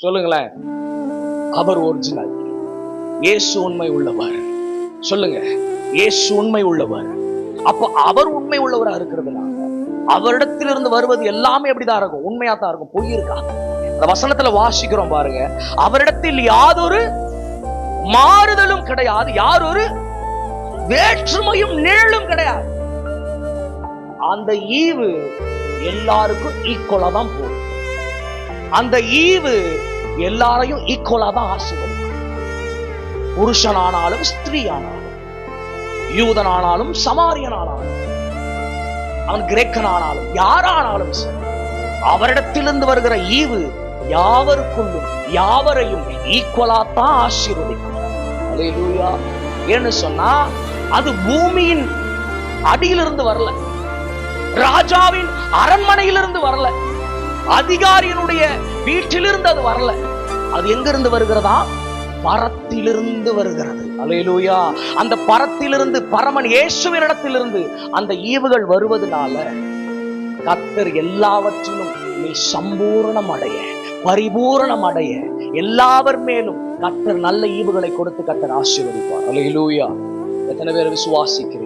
சொல்லுங்களேன். அவர் ஒரிஜினல். இயேசு உண்மை உள்ளவர். சொல்லுங்க, இயேசு உண்மை உள்ளவர். அப்ப அவர் உண்மை உள்ளவரா இருக்கிறதுனால அவரிடத்திலிருந்து வருவது எல்லாமே எப்படிதான் இருக்கும்? உண்மையா தான் இருக்கும். பொய் இருக்கா? அந்த வசனத்துல வாசிக்கிறோம் பாருங்க, அவரிடத்தில் யாதொரு மாறுதலும் கிடையாது, யாரொரு வேற்றுமையும் நிழலும் கிடையாது. அந்த ஈவு எல்லாருக்கும் ஈக்குவலா தான் போகும். அந்த ஈவு எல்லாரையும் ஈக்குவலா தான் ஆசீர்வதிக்கும். புருஷனானாலும் ஸ்திரீ ஆனாலும், யூதனானாலும் சமாரியனானாலும், அவன் கிரேக்கனானாலும், யாரானாலும் சரி, அவரிடத்திலிருந்து வருகிற ஈவு யாவருக்குள்ளும் யாவரையும் ஈக்குவலா தான் ஆசீர்வதிக்கும். அல்லேலூயா. ஏன்னு சொன்னா அது பூமியின் அடியிலிருந்து வரல, ராஜாவின் அரண்மனையிலிருந்து வரல, அதிகாரியினுடைய வீட்டிலிருந்து அது வரல. அது எங்கிருந்து வருகிறதா? பரத்திலிருந்து வருகிறது. அல்லேலூயா. அந்த பரத்திலிருந்து, பரமன் இயேசுவின் இடத்திலிருந்து அந்த ஈவுகள் வருவதனால கர்த்தர் எல்லாவற்றிலும் நீ சம்பூர்ணம் அடைய, பரிபூரணம் அடைய, எல்லாவர் மேலும் கர்த்தர் நல்ல ஈவுகளை கொடுத்து கர்த்தர் ஆசீர்வதிப்பார். அல்லேலூயா. எத்தனை பேர் விசுவாசிக்கிறீர்கள்?